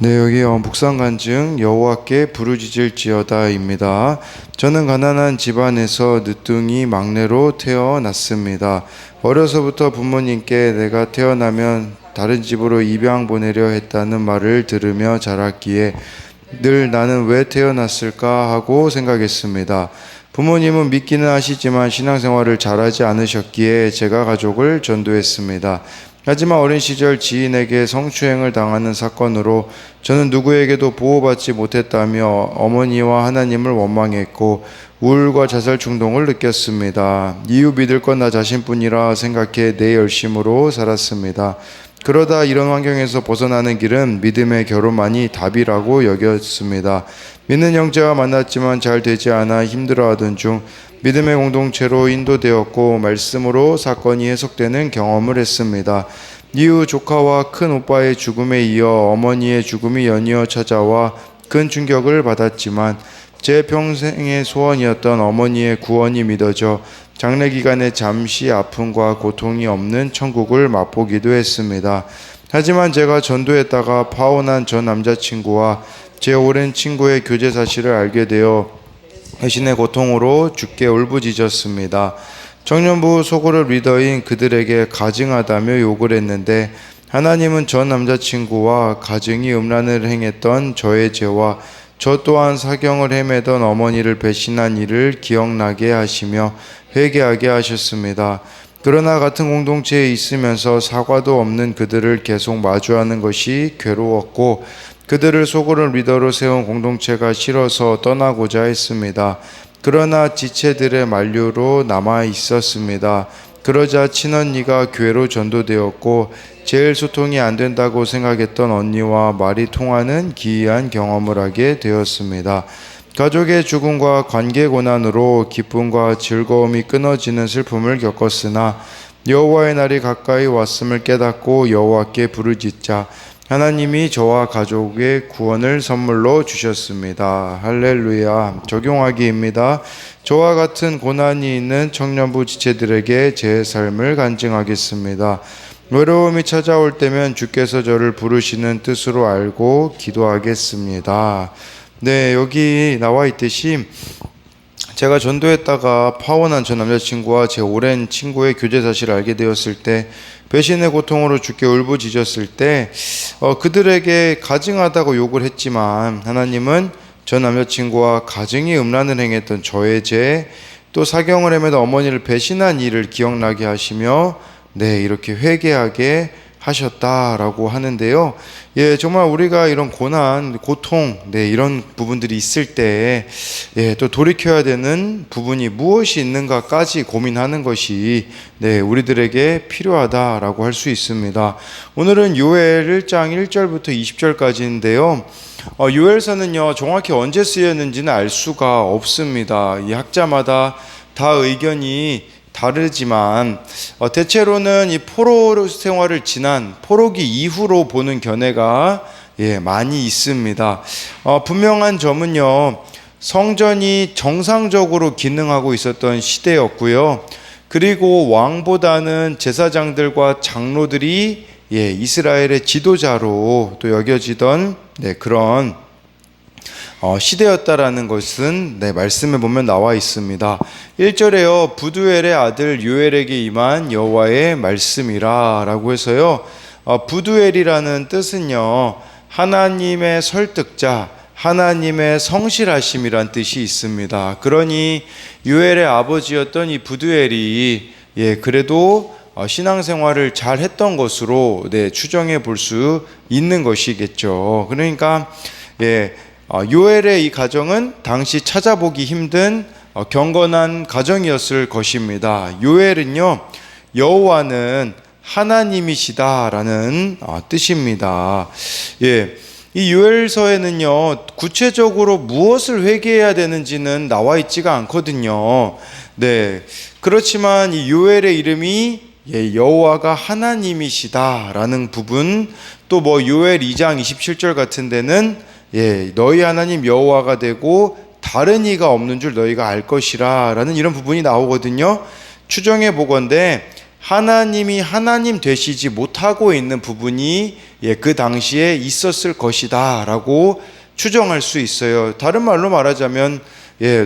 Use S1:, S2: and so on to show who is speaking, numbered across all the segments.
S1: 네, 여기 묵상 간증 여호와께 부르짖을지어다입니다. 저는 가난한 집안에서 늦둥이 막내로 태어났습니다. 어려서부터 부모님께 내가 태어나면 다른 집으로 입양 보내려 했다는 말을 들으며 자랐기에 늘 나는 왜 태어났을까 하고 생각했습니다. 부모님은 믿기는 하시지만 신앙생활을 잘하지 않으셨기에 제가 가족을 전도했습니다. 하지만 어린 시절 지인에게 성추행을 당하는 사건으로 저는 누구에게도 보호받지 못했다며 어머니와 하나님을 원망했고 우울과 자살 충동을 느꼈습니다. 이유 믿을 건 나 자신뿐이라 생각해 내 열심으로 살았습니다. 그러다 이런 환경에서 벗어나는 길은 믿음의 결혼만이 답이라고 여겼습니다. 믿는 형제와 만났지만 잘 되지 않아 힘들어하던 중 믿음의 공동체로 인도되었고 말씀으로 사건이 해석되는 경험을 했습니다. 이후 조카와 큰 오빠의 죽음에 이어 어머니의 죽음이 연이어 찾아와 큰 충격을 받았지만 제 평생의 소원이었던 어머니의 구원이 믿어져 장례 기간에 잠시 아픔과 고통이 없는 천국을 맛보기도 했습니다. 하지만 제가 전도했다가 파혼한 전 남자친구와 제 오랜 친구의 교제 사실을 알게 되어 배신의 고통으로 죽게 울부짖었습니다. 청년부 소그룹 리더인 그들에게 가증하다며 욕을 했는데 하나님은 전 남자친구와 가증이 음란을 행했던 저의 죄와 저 또한 사경을 헤매던 어머니를 배신한 일을 기억나게 하시며 회개하게 하셨습니다. 그러나 같은 공동체에 있으면서 사과도 없는 그들을 계속 마주하는 것이 괴로웠고 그들을 소그룹 리더로 세운 공동체가 싫어서 떠나고자 했습니다. 그러나 지체들의 만류로 남아 있었습니다. 그러자 친언니가 교회로 전도되었고 제일 소통이 안 된다고 생각했던 언니와 말이 통하는 기이한 경험을 하게 되었습니다. 가족의 죽음과 관계 고난으로 기쁨과 즐거움이 끊어지는 슬픔을 겪었으나 여호와의 날이 가까이 왔음을 깨닫고 여호와께 부르짖자 하나님이 저와 가족의 구원을 선물로 주셨습니다. 할렐루야. 적용하기입니다. 저와 같은 고난이 있는 청년부 지체들에게 제 삶을 간증하겠습니다. 외로움이 찾아올 때면 주께서 저를 부르시는 뜻으로 알고 기도하겠습니다. 네, 여기 나와 있듯이 제가 전도했다가 파혼한 전 남자친구와 제 오랜 친구의 교제 사실을 알게 되었을 때 배신의 고통으로 죽게 울부짖었을 때 그들에게 가증하다고 욕을 했지만 하나님은 전 남자친구와 가증이 음란을 행했던 저의 죄 또 사경을 헤매던 어머니를 배신한 일을 기억나게 하시며 네 이렇게 회개하게 하셨다라고 하는데요. 예, 정말 우리가 이런 고난, 고통, 네, 이런 부분들이 있을 때, 예, 또 돌이켜야 되는 부분이 무엇이 있는가까지 고민하는 것이, 네, 우리들에게 필요하다라고 할 수 있습니다. 오늘은 요엘 1장 1절부터 20절까지인데요. 요엘서는요, 정확히 언제 쓰였는지는 알 수가 없습니다. 이 학자마다 다 의견이 다르지만 대체로는 이 포로 생활을 지난 포로기 이후로 보는 견해가 많이 있습니다. 분명한 점은요, 성전이 정상적으로 기능하고 있었던 시대였고요. 그리고 왕보다는 제사장들과 장로들이 이스라엘의 지도자로 또 여겨지던 그런 시대였다라는 것은 말씀에 보면 나와 있습니다. 1절에요. 부두엘의 아들 요엘에게 임한 여호와의 말씀이라 라고 해서요. 부두엘이라는 뜻은요. 하나님의 설득자, 하나님의 성실하심이란 뜻이 있습니다. 그러니 요엘의 아버지였던 이 부두엘이 그래도 신앙생활을 잘 했던 것으로 추정해 볼 수 있는 것이겠죠. 그러니까 요엘의 이 가정은 당시 찾아보기 힘든 경건한 가정이었을 것입니다. 요엘은요, 여호와는 하나님이시다라는 뜻입니다. 이 요엘서에는요, 구체적으로 무엇을 회개해야 되는지는 나와 있지가 않거든요. 네, 그렇지만 이 요엘의 이름이 여호와가 하나님이시다라는 부분, 또 요엘 2장 27절 같은 데는 너희 하나님 여호와가 되고 다른 이가 없는 줄 너희가 알 것이라 라는 이런 부분이 나오거든요. 추정해 보건대 하나님이 하나님 되시지 못하고 있는 부분이 그 당시에 있었을 것이다 라고 추정할 수 있어요. 다른 말로 말하자면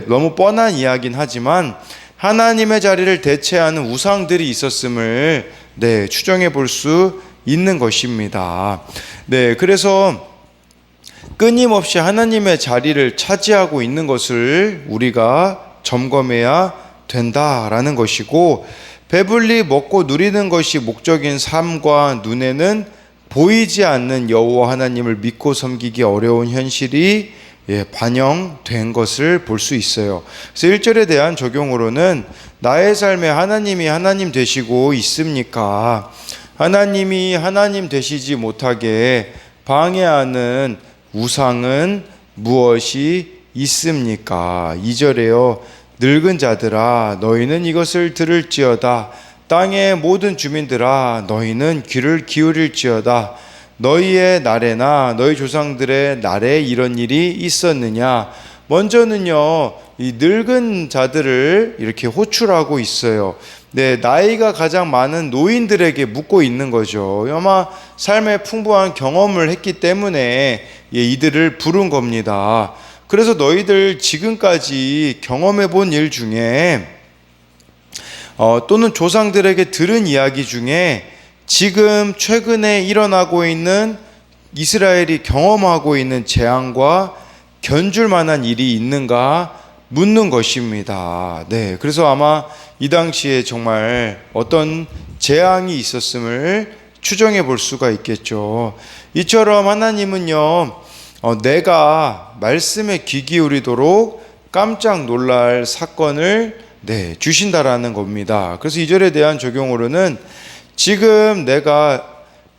S1: 너무 뻔한 이야기긴 하지만 하나님의 자리를 대체하는 우상들이 있었음을 추정해 볼 수 있는 것입니다. 그래서 끊임없이 하나님의 자리를 차지하고 있는 것을 우리가 점검해야 된다라는 것이고, 배불리 먹고 누리는 것이 목적인 삶과 눈에는 보이지 않는 여호와 하나님을 믿고 섬기기 어려운 현실이 반영된 것을 볼 수 있어요. 그래서 1절에 대한 적용으로는 나의 삶에 하나님이 하나님 되시고 있습니까? 하나님이 하나님 되시지 못하게 방해하는 우상은 무엇이 있습니까? 2절에요. 늙은 자들아 너희는 이것을 들을지어다. 땅의 모든 주민들아 너희는 귀를 기울일지어다. 너희의 날에나 너희 조상들의 날에 이런 일이 있었느냐? 먼저는요, 이 늙은 자들을 이렇게 호출하고 있어요. 나이가 가장 많은 노인들에게 묻고 있는 거죠. 아마 삶의 풍부한 경험을 했기 때문에 이들을 부른 겁니다. 그래서 너희들 지금까지 경험해 본 일 중에 또는 조상들에게 들은 이야기 중에 지금 최근에 일어나고 있는 이스라엘이 경험하고 있는 재앙과 견줄 만한 일이 있는가 묻는 것입니다. 그래서 아마 이 당시에 정말 어떤 재앙이 있었음을 추정해 볼 수가 있겠죠. 이처럼 하나님은요, 내가 말씀에 귀 기울이도록 깜짝 놀랄 사건을 주신다라는 겁니다. 그래서 2절에 대한 적용으로는 지금 내가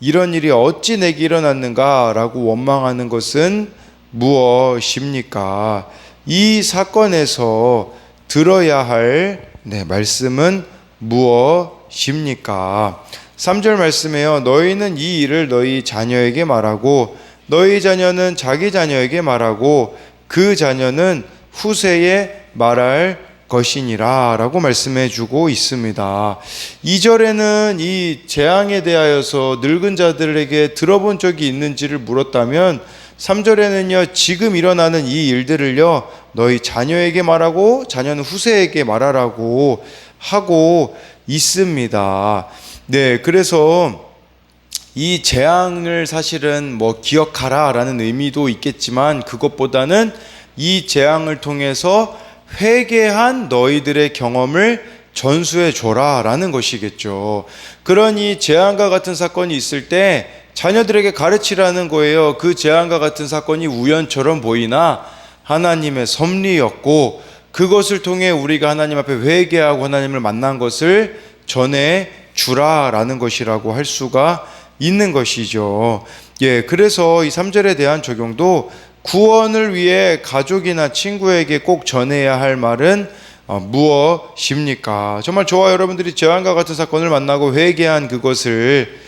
S1: 이런 일이 어찌 내게 일어났는가 라고 원망하는 것은 무엇입니까? 이 사건에서 들어야 할 말씀은 무엇입니까? 3절 말씀에요. 너희는 이 일을 너희 자녀에게 말하고 너희 자녀는 자기 자녀에게 말하고 그 자녀는 후세에 말할 것이니라 라고 말씀해 주고 있습니다. 2절에는 이 재앙에 대하여서 늙은 자들에게 들어본 적이 있는지를 물었다면 3절에는요, 지금 일어나는 이 일들을요, 너희 자녀에게 말하고 자녀는 후세에게 말하라고 하고 있습니다. 그래서 이 재앙을 사실은 기억하라 라는 의미도 있겠지만 그것보다는 이 재앙을 통해서 회개한 너희들의 경험을 전수해 줘라 라는 것이겠죠. 그러니 재앙과 같은 사건이 있을 때 자녀들에게 가르치라는 거예요. 그 재앙과 같은 사건이 우연처럼 보이나 하나님의 섭리였고 그것을 통해 우리가 하나님 앞에 회개하고 하나님을 만난 것을 전해 주라 라는 것이라고 할 수가 있는 것이죠. 그래서 이 3절에 대한 적용도 구원을 위해 가족이나 친구에게 꼭 전해야 할 말은 무엇입니까? 정말 저와 여러분들이 재앙과 같은 사건을 만나고 회개한 그것을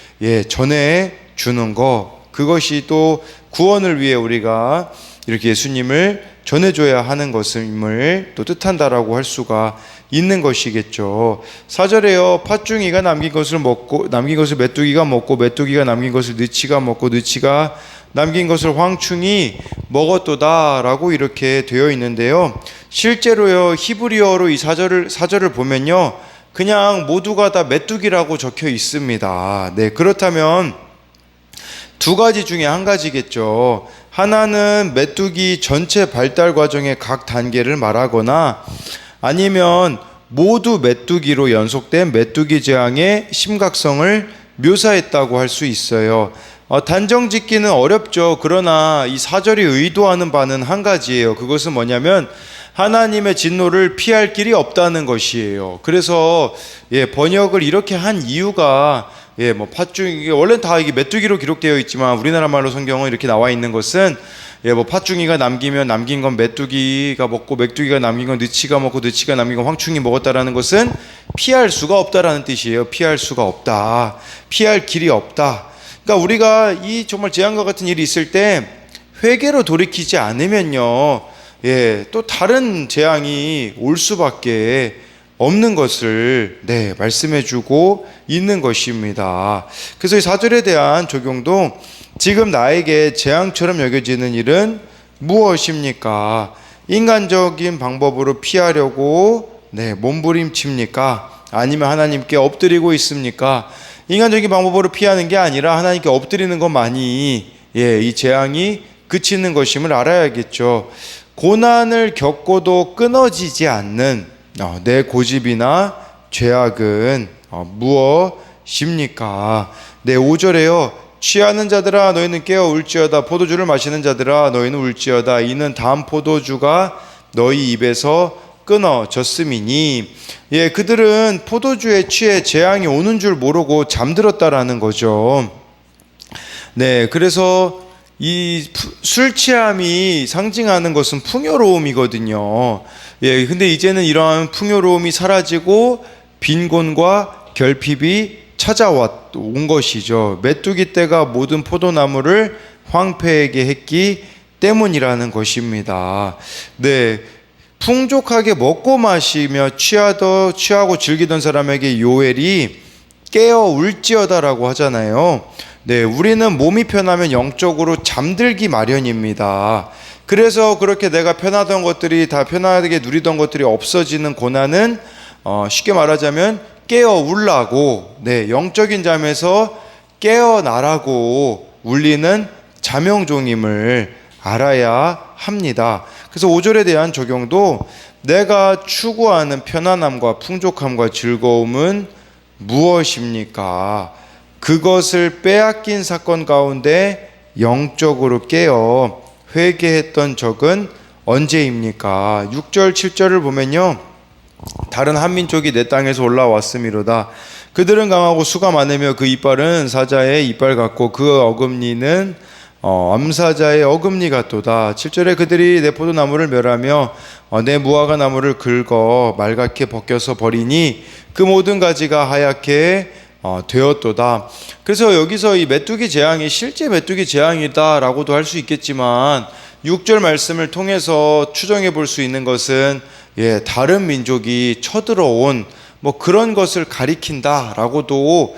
S1: 전해 주는 것, 그것이 또 구원을 위해 우리가 이렇게 예수님을 전해줘야 하는 것임을 또 뜻한다라고 할 수가 있는 것이겠죠. 4절에요. 팥중이가 남긴 것을 메뚜기가 먹고 메뚜기가 남긴 것을 느치가 먹고 느치가 남긴 것을 황충이 먹었도다 라고 이렇게 되어 있는데요. 실제로요, 히브리어로 이 4절을 보면요, 그냥 모두가 다 메뚜기라고 적혀 있습니다. 그렇다면 두 가지 중에 한 가지겠죠. 하나는 메뚜기 전체 발달 과정의 각 단계를 말하거나 아니면 모두 메뚜기로 연속된 메뚜기 재앙의 심각성을 묘사했다고 할 수 있어요. 단정 짓기는 어렵죠. 그러나 이 4절이 의도하는 바는 한 가지예요. 그것은 뭐냐면 하나님의 진노를 피할 길이 없다는 것이에요. 그래서 번역을 이렇게 한 이유가 팥중이 원래는 다 이게 메뚜기로 기록되어 있지만 우리나라 말로 성경은 이렇게 나와 있는 것은 팥중이가 남긴 건 메뚜기가 먹고 메뚜기가 남긴 건 느치가 먹고 느치가 남긴 건 황충이 먹었다라는 것은 피할 수가 없다라는 뜻이에요. 피할 수가 없다. 피할 길이 없다. 그러니까 우리가 이 정말 재앙과 같은 일이 있을 때 회개로 돌이키지 않으면요, 또 다른 재앙이 올 수밖에 없는 것을 말씀해 주고 있는 것입니다. 그래서 이 4절에 대한 적용도 지금 나에게 재앙처럼 여겨지는 일은 무엇입니까? 인간적인 방법으로 피하려고 몸부림칩니까? 아니면 하나님께 엎드리고 있습니까? 인간적인 방법으로 피하는 게 아니라 하나님께 엎드리는 것만이 이 재앙이 그치는 것임을 알아야겠죠. 고난을 겪고도 끊어지지 않는 내 고집이나 죄악은 무엇입니까? 5절에요. 취하는 자들아 너희는 깨어 울지어다. 포도주를 마시는 자들아 너희는 울지어다. 이는 다음 포도주가 너희 입에서 끊어졌음이니. 그들은 포도주에 취해 재앙이 오는 줄 모르고 잠들었다라는 거죠. 그래서 이 술 취함이 상징하는 것은 풍요로움이거든요. 근데 이제는 이러한 풍요로움이 사라지고 빈곤과 결핍이 찾아온 것이죠. 메뚜기 떼가 모든 포도나무를 황폐하게 했기 때문이라는 것입니다. 풍족하게 먹고 마시며 취하고 즐기던 사람에게 요엘이 깨어 울지어다라고 하잖아요. 우리는 몸이 편하면 영적으로 잠들기 마련입니다. 그래서 그렇게 내가 편하던 것들이 다 편하게 누리던 것들이 없어지는 고난은 쉽게 말하자면 깨어 울라고 영적인 잠에서 깨어나라고 울리는 자명종임을 알아야 합니다. 그래서 5절에 대한 적용도 내가 추구하는 편안함과 풍족함과 즐거움은 무엇입니까? 그것을 빼앗긴 사건 가운데 영적으로 깨어 회개했던 적은 언제입니까? 6절 7절을 보면요, 다른 한민족이 내 땅에서 올라왔음이로다. 그들은 강하고 수가 많으며 그 이빨은 사자의 이빨 같고 그 어금니는 암사자의 어금니 같도다. 7절에 그들이 내 포도나무를 멸하며 내 무화과 나무를 긁어 말갛게 벗겨서 버리니 그 모든 가지가 하얗게 되었도다. 그래서 여기서 이 메뚜기 재앙이 실제 메뚜기 재앙이다라고도 할 수 있겠지만 6절 말씀을 통해서 추정해 볼 수 있는 것은 다른 민족이 쳐들어온 그런 것을 가리킨다라고도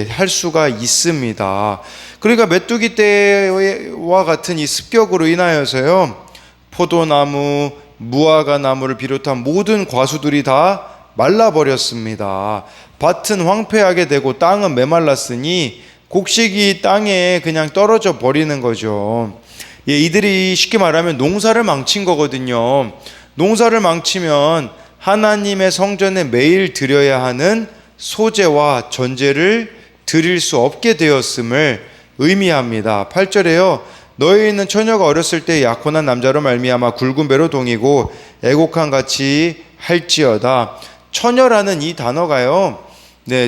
S1: 할 수가 있습니다. 그러니까 메뚜기 떼와 같은 이 습격으로 인하여서요, 포도나무, 무화과 나무를 비롯한 모든 과수들이 다 말라버렸습니다. 밭은 황폐하게 되고 땅은 메말랐으니 곡식이 땅에 그냥 떨어져 버리는 거죠. 이들이 쉽게 말하면 농사를 망친 거거든요. 농사를 망치면 하나님의 성전에 매일 드려야 하는 소제와 전제를 드릴 수 없게 되었음을 의미합니다. 8절에요. 너희는 처녀가 어렸을 때 약혼한 남자로 말미암아 굵은 배로 동이고 애곡한 같이 할지어다. 처녀라는 이 단어가요,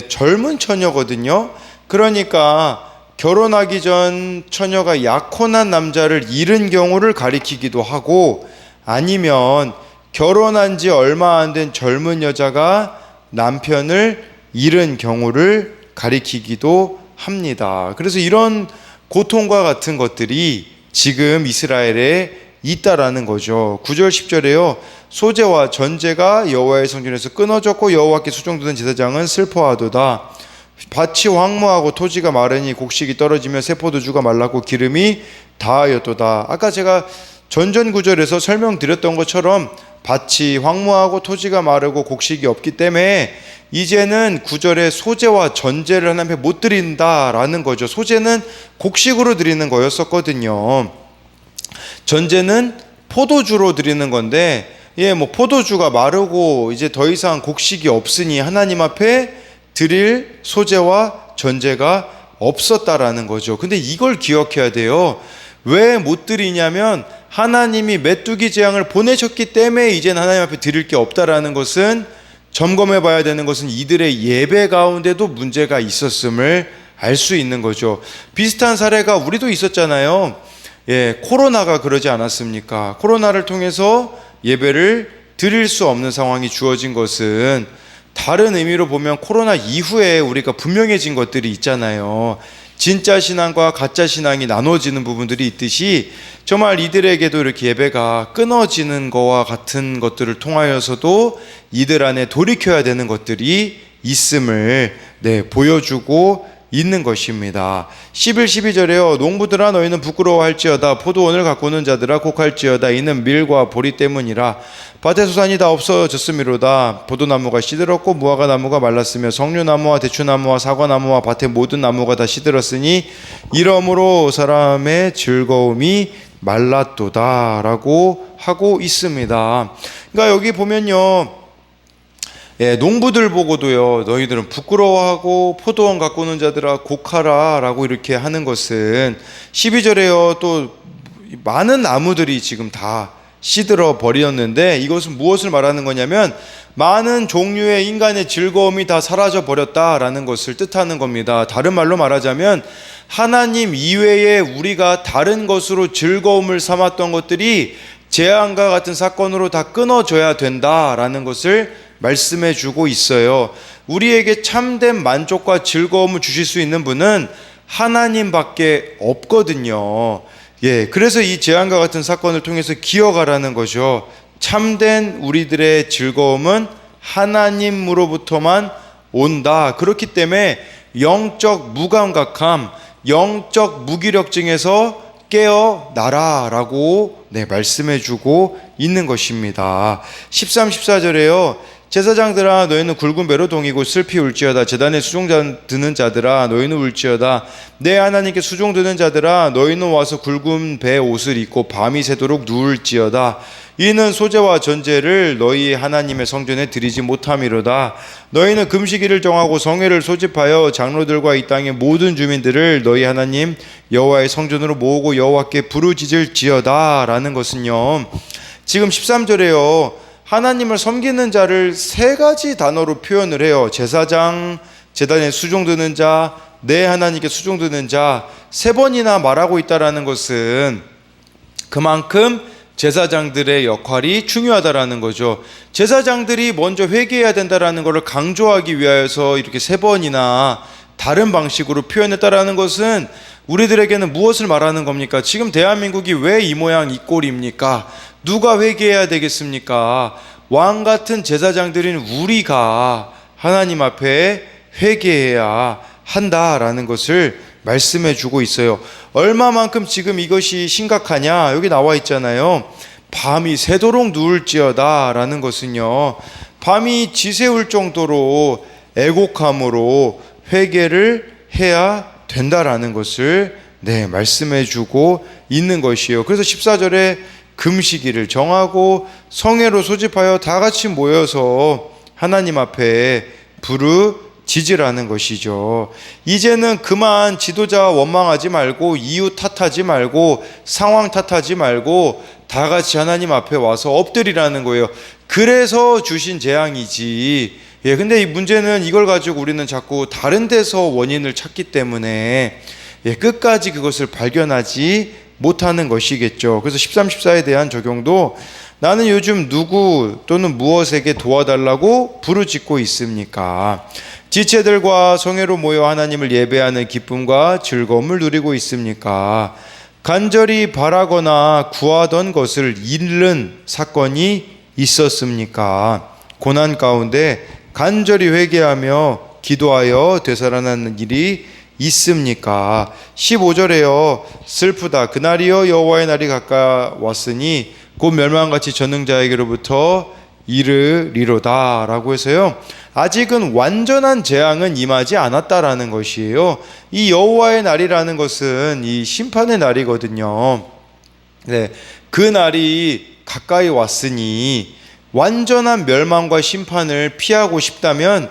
S1: 젊은 처녀거든요. 그러니까 결혼하기 전 처녀가 약혼한 남자를 잃은 경우를 가리키기도 하고, 아니면 결혼한 지 얼마 안 된 젊은 여자가 남편을 잃은 경우를 가리키기도 합니다. 그래서 이런 고통과 같은 것들이 지금 이스라엘에 있다라는 거죠. 9절 10절에요. 소제와 전제가 여호와의 성전에서 끊어졌고 여호와께 수종드는 제사장은 슬퍼하도다. 밭이 황무하고 토지가 마르니 곡식이 떨어지며 새 포도주가 말랐고 기름이 다하였도다. 아까 제가 전전 구절에서 설명드렸던 것처럼 밭이 황무하고 토지가 마르고 곡식이 없기 때문에 이제는 구절에 소제와 전제를 하나님 앞에 못 드린다라는 거죠. 소제는 곡식으로 드리는 거였었거든요. 전제는 포도주로 드리는 건데, 포도주가 마르고 이제 더 이상 곡식이 없으니 하나님 앞에 드릴 소제와 전제가 없었다라는 거죠. 근데 이걸 기억해야 돼요. 왜 못 드리냐면 하나님이 메뚜기 재앙을 보내셨기 때문에 이제는 하나님 앞에 드릴 게 없다라는 것은, 점검해 봐야 되는 것은 이들의 예배 가운데도 문제가 있었음을 알 수 있는 거죠. 비슷한 사례가 우리도 있었잖아요. 코로나가 그러지 않았습니까? 코로나를 통해서 예배를 드릴 수 없는 상황이 주어진 것은, 다른 의미로 보면 코로나 이후에 우리가 분명해진 것들이 있잖아요. 진짜 신앙과 가짜 신앙이 나눠지는 부분들이 있듯이 정말 이들에게도 이렇게 예배가 끊어지는 거와 같은 것들을 통하여서도 이들 안에 돌이켜야 되는 것들이 있음을 보여주고 있는 것입니다. 11, 12절에요. 농부들아 너희는 부끄러워할지어다. 포도원을 가꾸는 자들아 곡할지어다. 이는 밀과 보리 때문이라. 밭의 소산이 다 없어졌음이로다. 포도나무가 시들었고 무화과 나무가 말랐으며 석류나무와 대추나무와 사과나무와 밭의 모든 나무가 다 시들었으니 이러므로 사람의 즐거움이 말랐도다 라고 하고 있습니다. 그러니까 여기 보면요, 농부들 보고도요, 너희들은 부끄러워하고 포도원 가꾸는 자들아 곡하라 라고 이렇게 하는 것은 12절에요, 또 많은 나무들이 지금 다 시들어 버렸는데 이것은 무엇을 말하는 거냐면 많은 종류의 인간의 즐거움이 다 사라져 버렸다라는 것을 뜻하는 겁니다. 다른 말로 말하자면 하나님 이외에 우리가 다른 것으로 즐거움을 삼았던 것들이 재앙과 같은 사건으로 다 끊어져야 된다라는 것을 말씀해 주고 있어요. 우리에게 참된 만족과 즐거움을 주실 수 있는 분은 하나님밖에 없거든요. 그래서 이 재앙과 같은 사건을 통해서 기억하라는 거죠. 참된 우리들의 즐거움은 하나님으로부터만 온다. 그렇기 때문에 영적 무감각함, 영적 무기력증에서 깨어나라 라고 말씀해 주고 있는 것입니다. 13, 14절에요. 제사장들아 너희는 굵은 배로 동이고 슬피 울지어다. 제단에 수종 드는 자들아 너희는 울지어다. 내 하나님께 수종 드는 자들아 너희는 와서 굵은 배 옷을 입고 밤이 새도록 누울지어다. 이는 소제와 전제를 너희 하나님의 성전에 드리지 못함이로다. 너희는 금식일을 정하고 성회를 소집하여 장로들과 이 땅의 모든 주민들을 너희 하나님 여호와의 성전으로 모으고 여호와께 부르짖을지어다 라는 것은요, 지금 13절에요 하나님을 섬기는 자를 세 가지 단어로 표현을 해요. 제사장, 제단에 수종드는 자, 내 하나님께 수종드는 자, 세 번이나 말하고 있다라는 것은 그만큼 제사장들의 역할이 중요하다라는 거죠. 제사장들이 먼저 회개해야 된다라는 것을 강조하기 위하여서 이렇게 세 번이나 다른 방식으로 표현했다라는 것은 우리들에게는 무엇을 말하는 겁니까? 지금 대한민국이 왜 이 모양 이 꼴입니까? 누가 회개해야 되겠습니까? 왕 같은 제사장들인 우리가 하나님 앞에 회개해야 한다라는 것을 말씀해 주고 있어요. 얼마만큼 지금 이것이 심각하냐? 여기 나와 있잖아요. 밤이 새도록 누울지어다 라는 것은요, 밤이 지새울 정도로 애곡함으로 회개를 해야 된다라는 것을 말씀해 주고 있는 것이에요. 그래서 14절에 금식일을 정하고 성회로 소집하여 다 같이 모여서 하나님 앞에 부르짖으라는 것이죠. 이제는 그만 지도자 원망하지 말고 이유 탓하지 말고 상황 탓하지 말고 다 같이 하나님 앞에 와서 엎드리라는 거예요. 그래서 주신 재앙이지. 근데 이 문제는 이걸 가지고 우리는 자꾸 다른 데서 원인을 찾기 때문에 끝까지 그것을 발견하지 못하는 것이겠죠. 그래서 13, 14에 대한 적용도 나는 요즘 누구 또는 무엇에게 도와달라고 부르짖고 있습니까? 지체들과 성회로 모여 하나님을 예배하는 기쁨과 즐거움을 누리고 있습니까? 간절히 바라거나 구하던 것을 잃는 사건이 있었습니까? 고난 가운데 간절히 회개하며 기도하여 되살아나는 일이 있습니까? 15절에요. 슬프다. 그날이여 여호와의 날이 가까웠으니 곧 멸망같이 전능자에게로부터 이르리로다 라고 해서요, 아직은 완전한 재앙은 임하지 않았다라는 것이에요. 이 여호와의 날이라는 것은 이 심판의 날이거든요. 그 날이 가까이 왔으니 완전한 멸망과 심판을 피하고 싶다면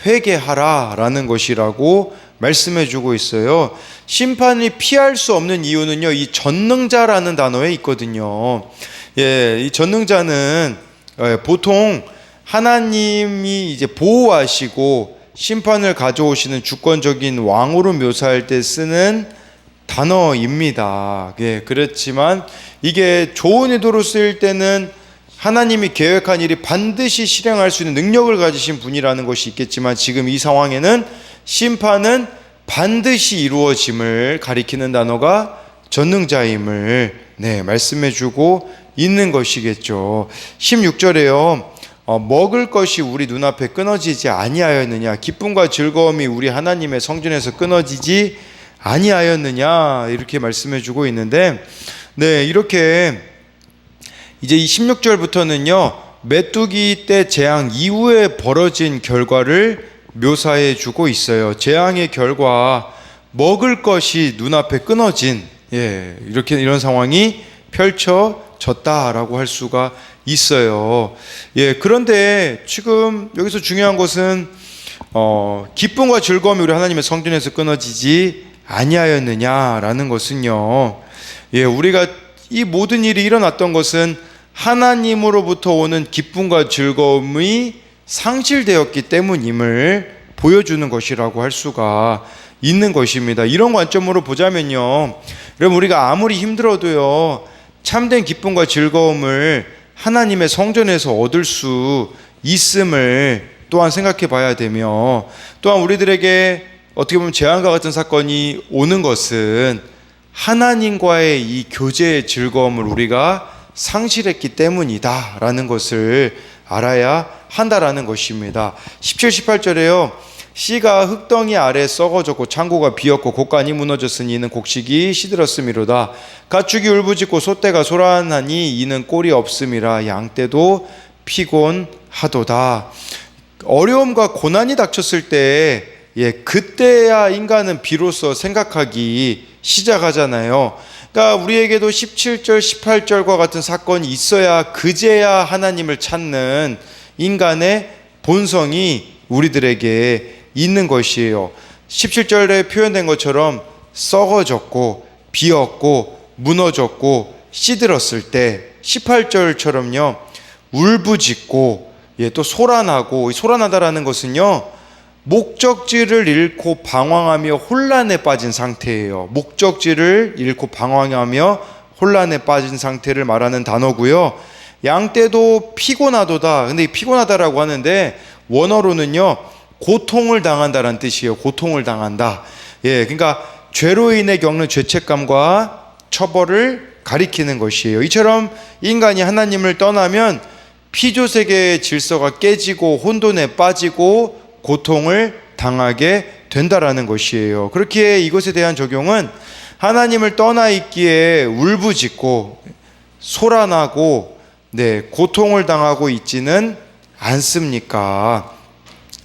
S1: 회개하라 라는 것이라고 말씀해 주고 있어요. 심판이 피할 수 없는 이유는요, 이 전능자라는 단어에 있거든요. 이 전능자는 보통 하나님이 이제 보호하시고 심판을 가져오시는 주권적인 왕으로 묘사할 때 쓰는 단어입니다. 그렇지만 이게 좋은 의도로 쓰일 때는 하나님이 계획한 일이 반드시 실행할 수 있는 능력을 가지신 분이라는 것이 있겠지만 지금 이 상황에는 심판은 반드시 이루어짐을 가리키는 단어가 전능자임을 말씀해주고 있는 것이겠죠. 16절에요. 먹을 것이 우리 눈앞에 끊어지지 아니하였느냐, 기쁨과 즐거움이 우리 하나님의 성전에서 끊어지지 아니하였느냐, 이렇게 말씀해주고 있는데, 이렇게 이제 이 16절부터는요 메뚜기 때 재앙 이후에 벌어진 결과를 묘사해 주고 있어요. 재앙의 결과, 먹을 것이 눈앞에 끊어진, 이런 상황이 펼쳐졌다라고 할 수가 있어요. 그런데 지금 여기서 중요한 것은 기쁨과 즐거움이 우리 하나님의 성전에서 끊어지지 아니하였느냐라는 것은요, 우리가 이 모든 일이 일어났던 것은 하나님으로부터 오는 기쁨과 즐거움이 상실되었기 때문임을 보여주는 것이라고 할 수가 있는 것입니다. 이런 관점으로 보자면요, 여러분, 우리가 아무리 힘들어도요 참된 기쁨과 즐거움을 하나님의 성전에서 얻을 수 있음을 또한 생각해 봐야 되며, 또한 우리들에게 어떻게 보면 재앙과 같은 사건이 오는 것은 하나님과의 이 교제의 즐거움을 우리가 상실했기 때문이다 라는 것을 알아야 한다라는 것입니다. 17, 18절에요. 씨가 흙덩이 아래 썩어졌고 창고가 비었고 곡간이 무너졌으니 이는 곡식이 시들었음이로다. 가축이 울부짖고 소떼가 소란하니 이는 꼴이 없음이라. 양떼도 피곤하도다. 어려움과 고난이 닥쳤을 때 그때야 인간은 비로소 생각하기 시작하잖아요. 그러니까 우리에게도 17절, 18절과 같은 사건이 있어야 그제야 하나님을 찾는 인간의 본성이 우리들에게 있는 것이에요. 17절에 표현된 것처럼 썩어졌고 비었고 무너졌고 시들었을 때, 18절처럼요 울부짖고 또 소란하고, 소란하다라는 것은요 목적지를 잃고 방황하며 혼란에 빠진 상태예요. 목적지를 잃고 방황하며 혼란에 빠진 상태를 말하는 단어고요. 양떼도 피곤하도다. 근데 이 피곤하다라고 하는데 원어로는요 고통을 당한다라는 뜻이에요. 고통을 당한다. 그러니까 죄로 인해 겪는 죄책감과 처벌을 가리키는 것이에요. 이처럼 인간이 하나님을 떠나면 피조세계의 질서가 깨지고 혼돈에 빠지고 고통을 당하게 된다라는 것이에요. 그렇기에 이것에 대한 적용은 하나님을 떠나 있기에 울부짖고 소란하고 고통을 당하고 있지는 않습니까?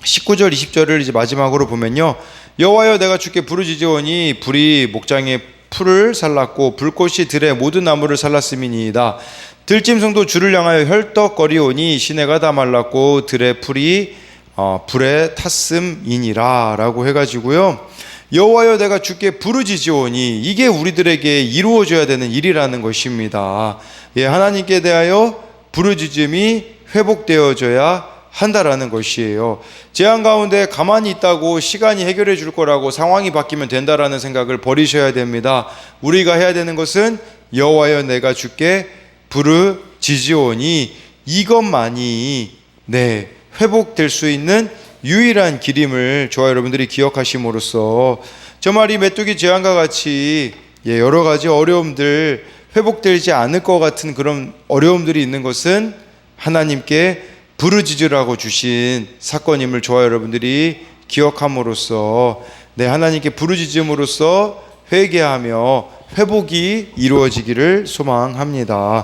S1: 19절 20절을 이제 마지막으로 보면요, 여호와여 내가 주께 부르짖으오니 불이 목장의 풀을 살랐고 불꽃이 들의 모든 나무를 살랐음이니이다. 들짐승도 주를 향하여 헐떡거리오니 시내가 다 말랐고 들의 풀이 불에 탔음이니라 라고 해가지고요, 여호와여 내가 주께 부르짖으오니, 이게 우리들에게 이루어져야 되는 일이라는 것입니다. 하나님께 대하여 부르짖음이 회복되어져야 한다라는 것이에요. 재앙 가운데 가만히 있다고 시간이 해결해 줄 거라고, 상황이 바뀌면 된다라는 생각을 버리셔야 됩니다. 우리가 해야 되는 것은 여호와여 내가 주께 부르짖으오니, 이것만이 회복될 수 있는 유일한 길임을 저와 여러분들이 기억하심으로써, 정말 이 메뚜기 재앙과 같이 여러 가지 어려움들, 회복되지 않을 것 같은 그런 어려움들이 있는 것은 하나님께 부르짖으라고 주신 사건임을 저와 여러분들이 기억함으로써 하나님께 부르짖음으로써 회개하며 회복이 이루어지기를 소망합니다.